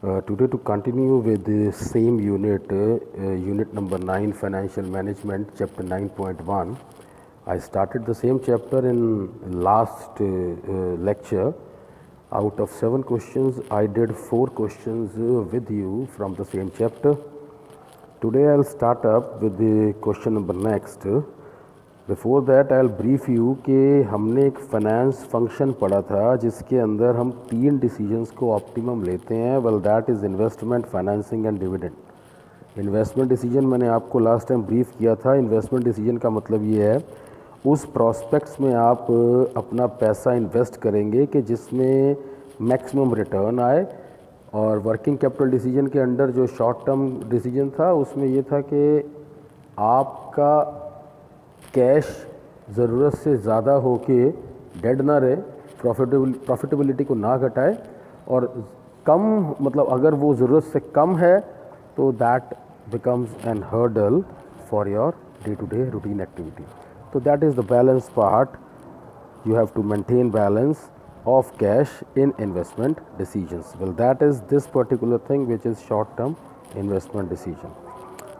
Today to continue with the same unit, unit number 9, Financial Management, chapter 9.1. I started the same chapter in last lecture. Out of 7 questions, I did 4 questions with you from the same chapter. Today I'll start up with the question number next. Before that I will brief you कि हमने एक finance function पढ़ा था जिसके अंदर हम 3 decisions को optimum लेते हैं. Well that is investment, financing and dividend. Investment decision मैंने आपको लास्ट टाइम ब्रीफ किया था. इन्वेस्टमेंट डिसीजन का मतलब ये है उस प्रॉस्पेक्ट्स में आप अपना पैसा इन्वेस्ट करेंगे कि जिसमें मैक्सिमम रिटर्न आए. और वर्किंग कैपिटल डिसीजन के अंडर जो शॉर्ट टर्म डिसीजन था उसमें ये था कि आपका कैश ज़रूरत से ज़्यादा हो के डेड ना रहे, प्रॉफिटेबिलिटी को ना घटाए, और कम मतलब अगर वो ज़रूरत से कम है तो that becomes an hurdle for your day to day routine activity. तो that is the balance part. You have to maintain balance of cash in investment decisions. Well, that is this particular thing which is short term investment decision.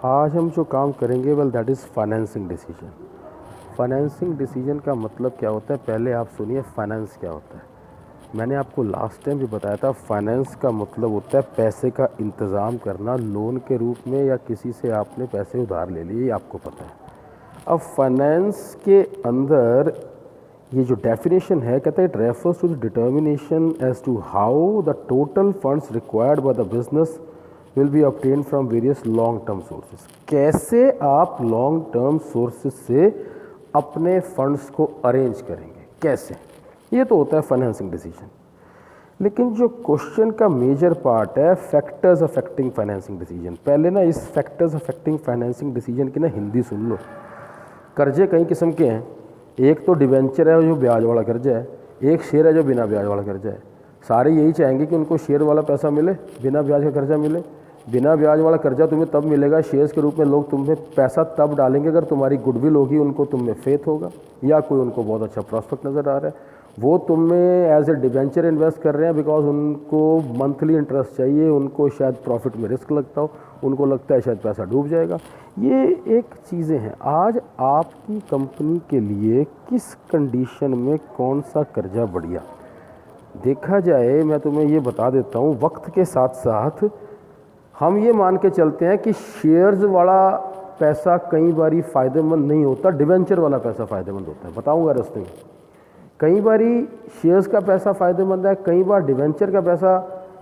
आज हम जो काम करेंगे well that is financing decision. Financing decision का मतलब क्या होता है, पहले आप सुनिए फाइनेंस क्या होता है. मैंने आपको लास्ट टाइम भी बताया था फाइनेंस का मतलब होता है पैसे का इंतज़ाम करना लोन के रूप में या किसी से आपने पैसे उधार ले लिए, आपको पता है. अब फाइनेंस के अंदर ये जो डेफिनेशन है कहता है it refers to the determination as to how the total funds required by the business will be obtain from various long term sources. कैसे आप लॉन्ग टर्म सोर्सेज से अपने फंड्स को अरेंज करेंगे, कैसे, ये तो होता है फाइनेंसिंग डिसीजन. लेकिन जो क्वेश्चन का मेजर पार्ट है फैक्टर्स अफेक्टिंग फाइनेंसिंग डिसीजन. पहले ना इस फैक्टर्स अफेक्टिंग फाइनेंसिंग डिसीजन की ना हिंदी सुन लो. कर्जे कई किस्म के हैं. एक तो डिवेंचर है जो ब्याज वाला कर्जा है, एक शेयर है जो बिना ब्याज वाला कर्जा है. सारे यही चाहेंगे कि उनको शेयर वाला पैसा मिले, बिना ब्याज का कर्जा मिले. बिना ब्याज वाला कर्जा तुम्हें तब मिलेगा, शेयर्स के रूप में लोग तुम्हें पैसा तब डालेंगे अगर तुम्हारी गुडविल होगी, उनको तुम में फेथ होगा, या कोई उनको बहुत अच्छा प्रॉस्पेक्ट नज़र आ रहा है. वो तुम में एज ए डिवेंचर इन्वेस्ट कर रहे हैं बिकॉज उनको मंथली इंटरेस्ट चाहिए, उनको शायद प्रॉफिट में रिस्क लगता हो, उनको लगता है शायद पैसा डूब जाएगा. ये एक चीज़ें हैं. आज आपकी कंपनी के लिए किस कंडीशन में कौन सा कर्जा बढ़िया देखा जाए, मैं तुम्हें ये बता देता हूँ. वक्त के साथ साथ हम ये मान के चलते हैं कि शेयर्स वाला पैसा कई बारी फ़ायदेमंद नहीं होता, डिवेंचर वाला पैसा फ़ायदेमंद होता है. बताऊँगा रास्ते में. कई बारी शेयर्स का पैसा फ़ायदेमंद है, कई बार डिवेंचर का पैसा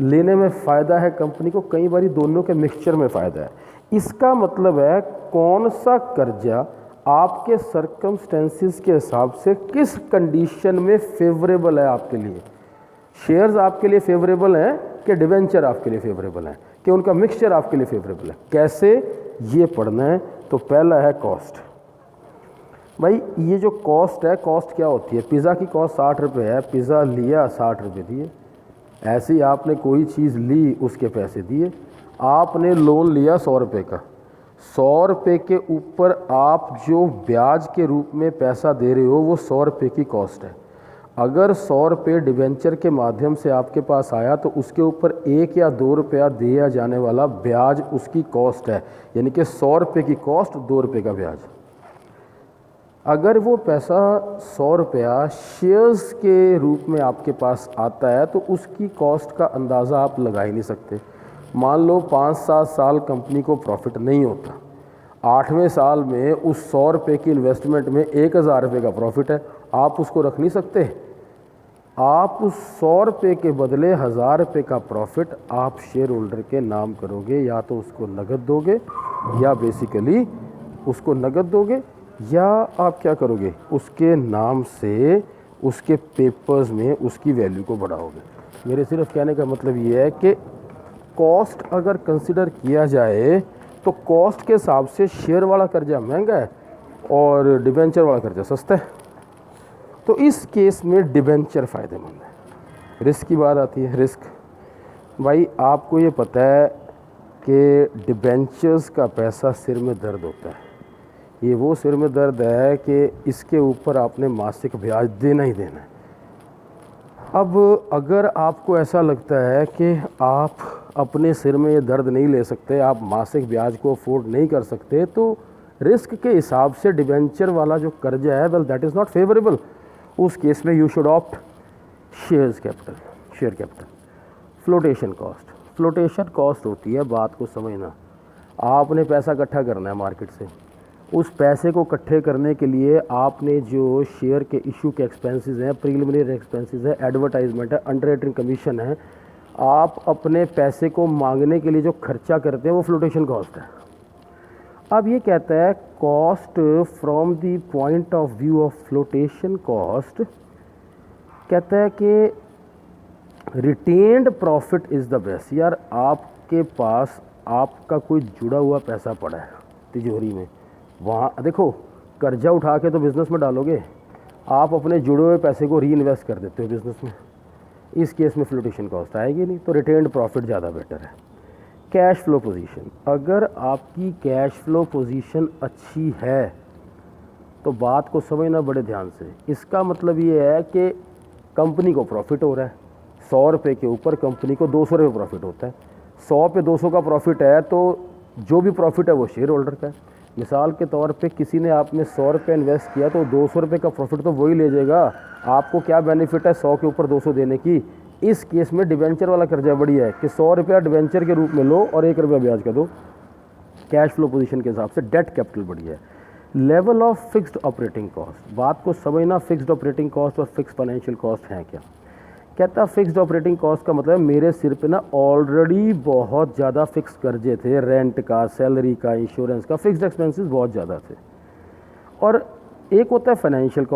लेने में फ़ायदा है कंपनी को, कई बारी दोनों के मिक्सचर में फ़ायदा है. इसका मतलब है कौन सा कर्जा आपके सर्कमस्टेंसेस के हिसाब से किस कंडीशन में फेवरेबल है आपके लिए. शेयर्स आपके लिए फेवरेबल हैं कि डिवेंचर आपके लिए फेवरेबल हैं, कि उनका मिक्सचर आपके लिए फेवरेबल है. कैसे ये पढ़ना है. तो पहला है कॉस्ट. भाई ये जो कॉस्ट है, कॉस्ट क्या होती है. पिज़्ज़ा की कॉस्ट 60 रुपये है, पिज़्ज़ा लिया 60 रुपये दिए. ऐसे ही आपने कोई चीज़ ली उसके पैसे दिए. आपने लोन लिया 100 रुपये का, 100 रुपये के ऊपर आप जो ब्याज के रूप में पैसा दे रहे हो वो 100 रुपये की कॉस्ट है. अगर 100 रुपये डिवेंचर के माध्यम से आपके पास आया तो उसके ऊपर 1 या 2 रुपया दिया जाने वाला ब्याज उसकी कॉस्ट है, यानी कि 100 रुपये की कॉस्ट 2 रुपये का ब्याज. अगर वो पैसा 100 रुपया शेयर्स के रूप में आपके पास आता है तो उसकी कॉस्ट का अंदाज़ा आप लगा ही नहीं सकते. मान लो 5-7 साल कंपनी को प्रॉफिट नहीं होता, 8वें साल में उस 100 रुपये की इन्वेस्टमेंट में 1000 रुपये का प्रॉफिट है, आप उसको रख नहीं सकते. आप उस 100 रुपये के बदले 1000 रुपये का प्रॉफिट आप शेयर होल्डर के नाम करोगे, या तो उसको नगद दोगे, या बेसिकली उसको नगद दोगे, या आप क्या करोगे उसके नाम से उसके पेपर्स में उसकी वैल्यू को बढ़ाओगे. मेरे सिर्फ कहने का मतलब ये है कि कॉस्ट अगर कंसिडर किया जाए तो कॉस्ट के हिसाब से शेयर वाला कर्जा महंगा है और डिवेंचर वाला कर्जा सस्ता है. तो इस केस में डिवेंचर फ़ायदेमंद है. रिस्क की बात आती है. रिस्क भाई आपको ये पता है कि डिवेंचर्स का पैसा सिर में दर्द होता है. ये वो सिर में दर्द है कि इसके ऊपर आपने मासिक ब्याज देना ही देना है. अब अगर आपको ऐसा लगता है कि आप अपने सिर में ये दर्द नहीं ले सकते, आप मासिक ब्याज को अफोर्ड नहीं कर सकते, तो रिस्क के हिसाब से डिबेंचर वाला जो कर्जा है, well that is not favourable. उस केस में you should opt share capital. Flotation cost होती है, बात को समझना, आपने पैसा इकट्ठा करना है मार्केट से, उस पैसे को इकट्ठे करने के लिए आपने जो शेयर के इशू के एक्सपेंसेस हैं, प्रीलिमिनरी एक्सपेंसेस है, एडवर्टाइजमेंट है, अंडरराइटिंग कमीशन है, आप अपने पैसे को मांगने के लिए जो खर्चा करते हैं वो फ्लोटेशन कॉस्ट है। अब ये कहता है cost from the point of view of flotation cost, कहता है कि retained profit is the best. यार आपके पास आपका कोई जुड़ा हुआ पैसा पड़ा है तिजोरी में, वहाँ देखो कर्जा उठा के तो बिज़नेस में डालोगे, आप अपने जुड़े हुए पैसे को री इन्वेस्ट कर देते हो बिज़नेस में, इस केस में फ्लोटेशन कॉस्ट आएगी नहीं, तो रिटेन्ड प्रॉफिट ज़्यादा बेटर है। कैश फ्लो पोजीशन, अगर आपकी कैश फ्लो पोजीशन अच्छी है तो बात को समझना बड़े ध्यान से, इसका मतलब ये है कि कंपनी को प्रॉफिट हो रहा है, 100 रुपये के ऊपर कंपनी को 200 रुपये प्रॉफिट होता है, 100 पे 200 का प्रॉफिट है तो जो भी प्रॉफिट है वो शेयर होल्डर का है। मिसाल के तौर पे किसी ने आप में 100 रुपये इन्वेस्ट किया तो 200 रुपये का प्रॉफिट तो वही ले जाएगा, आपको क्या बेनिफिट है 100 के ऊपर 200 देने की। इस केस में डिवेंचर वाला कर्जा बढ़िया है कि 100 रुपया डिवेंचर के रूप में लो और 1 रुपया ब्याज का दो। कैश फ्लो पोजीशन के हिसाब से डेट कैपिटल बढ़िया है। Level of fixed operating cost, बात को समझना, फिक्स्ड ऑपरेटिंग कॉस्ट और फिक्स्ड फाइनेंशियल कॉस्ट हैं क्या। कहता है फिक्स्ड ऑपरेटिंग कॉस्ट का मतलब मेरे सिर पे ना ऑलरेडी बहुत ज़्यादा फिक्स कर्जे थे, रेंट का, सैलरी का, इंश्योरेंस का, फिक्स्ड एक्सपेंसेस बहुत ज़्यादा थे। और एक होता है फाइनेंशियल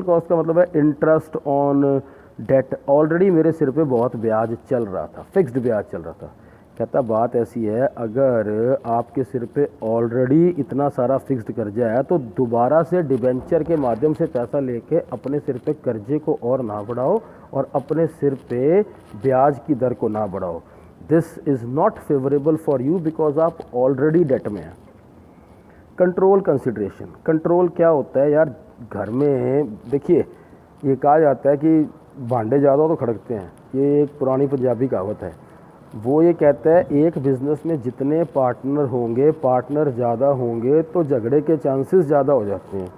कॉस्ट का मतलब है इंटरेस्ट ऑन डेट, ऑलरेडी मेरे सिर पे बहुत ब्याज चल रहा था, फिक्स्ड ब्याज चल रहा था। कहता बात ऐसी है, अगर आपके सिर पे ऑलरेडी इतना सारा फिक्स्ड कर्जा है तो दोबारा से डिबेंचर के माध्यम से पैसा लेके अपने सिर पे कर्जे को और ना बढ़ाओ और अपने सिर पे ब्याज की दर को ना बढ़ाओ। This is not favourable for you because आप ऑलरेडी डेट में हैं। कंट्रोल कंसिडरेशन, कंट्रोल क्या होता है यार, घर में देखिए ये कहा जाता है कि भांडे ज़्यादा तो खड़कते हैं, ये एक पुरानी पंजाबी कहावत है। वो ये कहता है एक बिज़नेस में जितने पार्टनर होंगे, पार्टनर ज़्यादा होंगे तो झगड़े के चांसेस ज़्यादा हो जाते हैं।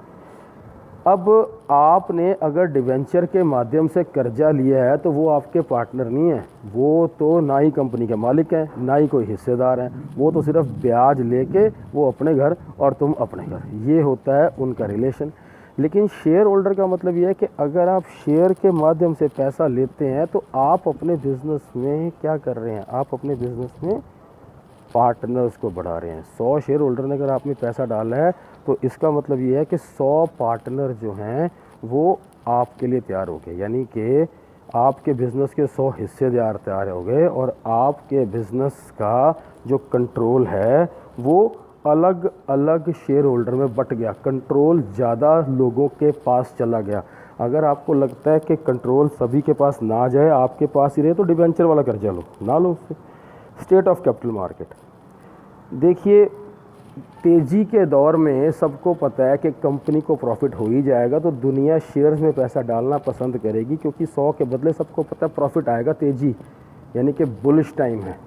अब आपने अगर डिवेंचर के माध्यम से कर्जा लिया है तो वो आपके पार्टनर नहीं है, वो तो ना ही कंपनी के मालिक हैं ना ही कोई हिस्सेदार हैं, वो तो सिर्फ ब्याज लेके वो अपने घर और तुम अपने घर, ये होता है उनका रिलेशन। लेकिन शेयर होल्डर का मतलब ये है कि अगर आप शेयर के माध्यम से पैसा लेते हैं तो आप अपने बिज़नेस में क्या कर रहे हैं, आप अपने बिज़नेस में पार्टनर्स को बढ़ा रहे हैं। 100 शेयर होल्डर ने अगर आप में पैसा डाला है तो इसका मतलब ये है कि 100 पार्टनर जो हैं वो आपके लिए तैयार हो गए, यानी कि आपके बिज़नेस के 100 हिस्सेदार तैयार हो गए और आपके बिज़नेस का जो कंट्रोल है वो अलग अलग शेयर होल्डर में बट गया, कंट्रोल ज़्यादा लोगों के पास चला गया। अगर आपको लगता है कि कंट्रोल सभी के पास ना जाए, आपके पास ही रहे, तो डिबेंचर वाला कर्जा लो, ना लो उससे। स्टेट ऑफ कैपिटल मार्केट, देखिए तेज़ी के दौर में सबको पता है कि कंपनी को प्रॉफिट हो ही जाएगा तो दुनिया शेयर्स में पैसा डालना पसंद करेगी, क्योंकि 100 के बदले सबको पता है प्रॉफिट आएगा, तेज़ी यानी कि बुलिश टाइम है।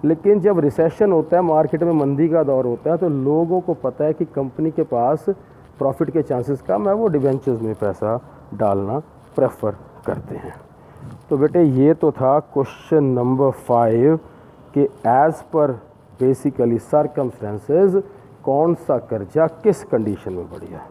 लेकिन जब रिसेशन होता है, मार्केट में मंदी का दौर होता है, तो लोगों को पता है कि कंपनी के पास प्रॉफिट के चांसेस कम है, वो डिबेंचर्स में पैसा डालना प्रेफर करते हैं। तो बेटे ये तो था क्वेश्चन नंबर 5 कि एज़ पर बेसिकली सर्कमस्टेंसेस कौन सा कर्जा किस कंडीशन में बढ़िया है।